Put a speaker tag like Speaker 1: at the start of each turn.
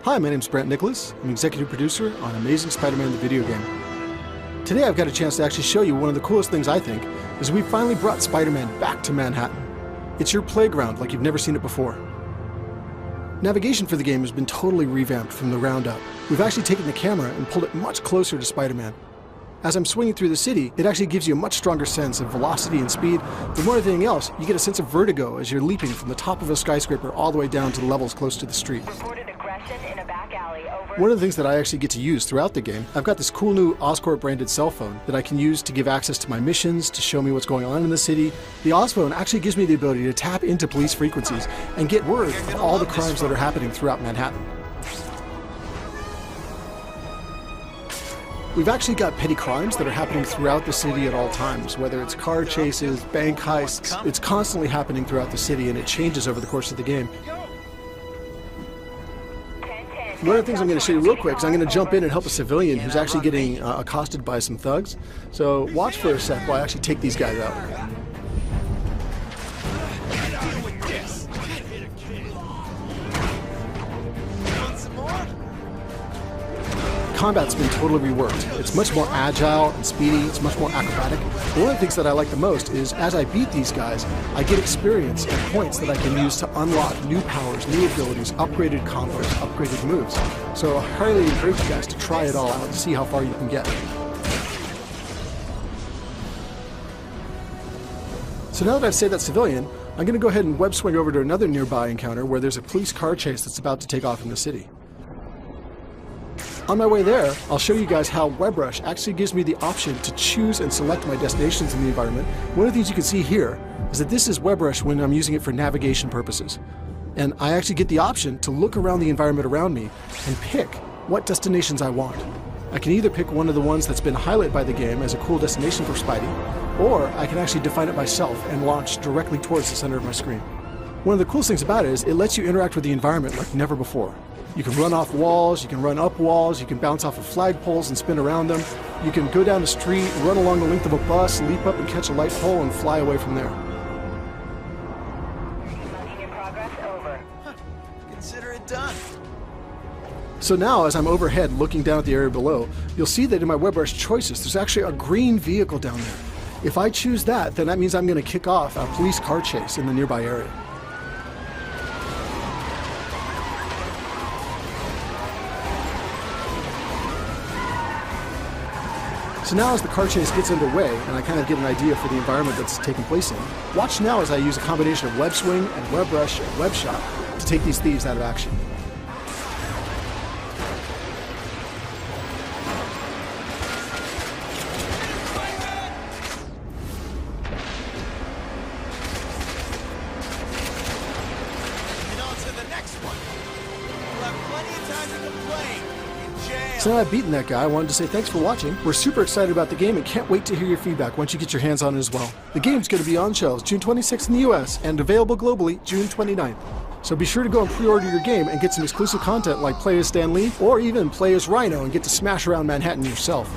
Speaker 1: Hi, my name's Brent Nicholas. I'm executive producer on Amazing Spider-Man the video game. Today I've got a chance to actually show you one of the coolest things I think, is we finally brought Spider-Man back to Manhattan. It's your playground like you've never seen it before. Navigation for the game has been totally revamped from the ground up. We've actually taken the camera and pulled it much closer to Spider-Man. As I'm swinging through the city, it actually gives you a much stronger sense of velocity and speed, but more than anything else, you get a sense of vertigo as you're leaping from the top of a skyscraper all the way down to the levels close to the street. One of the things that I actually get to use throughout the game, I've got this cool new Oscorp branded cell phone that I can use to give access to my missions, to show me what's going on in the city. The Oz phone actually gives me the ability to tap into police frequencies and get word of all the crimes that are happening throughout Manhattan. We've actually got petty crimes that are happening throughout the city at all times, whether it's car chases, bank heists. It's constantly happening throughout the city and it changes over the course of the game. One of the things I'm going to show you real quick is I'm going to jump in and help a civilian who's actually getting accosted by some thugs. So watch for a sec while I actually take these guys out. Combat's been totally reworked. It's much more agile and speedy, it's much more acrobatic. But one of the things that I like the most is as I beat these guys, I get experience and points that I can use to unlock new powers, new abilities, upgraded combos, upgraded moves. So I highly encourage you guys to try it all out and see how far you can get. So now that I've saved that civilian, I'm going to go ahead and web swing over to another nearby encounter where there's a police car chase that's about to take off in the city. On my way there, I'll show you guys how WebRush actually gives me the option to choose and select my destinations in the environment. One of the things you can see here is that this is WebRush when I'm using it for navigation purposes. And I actually get the option to look around the environment around me and pick what destinations I want. I can either pick one of the ones that's been highlighted by the game as a cool destination for Spidey, or I can actually define it myself and launch directly towards the center of my screen. One of the coolest things about it is it lets you interact with the environment like never before. You can run off walls, you can run up walls, you can bounce off of flagpoles and spin around them. You can go down the street, run along the length of a bus, leap up and catch a light pole and fly away from there.
Speaker 2: In progress, over.
Speaker 3: Consider it done.
Speaker 1: So now as I'm overhead looking down at the area below, you'll see that in my WebRush choices there's actually a green vehicle down there. If I choose that, then that means I'm going to kick off a police car chase in the nearby area. So now as the car chase gets underway, and I kind of get an idea for the environment that's taking place in, watch now as I use a combination of web swing and WebRush and web shot to take these thieves out of action.
Speaker 3: And on to the next one. We'll have plenty of time to complain.
Speaker 1: So now I've beaten that guy, I wanted to say thanks for watching. We're super excited about the game and can't wait to hear your feedback once you get your hands on it as well. The game's going to be on shelves June 26th in the US and available globally June 29th. So be sure to go and pre-order your game and get some exclusive content like play as Stan Lee or even play as Rhino and get to smash around Manhattan yourself.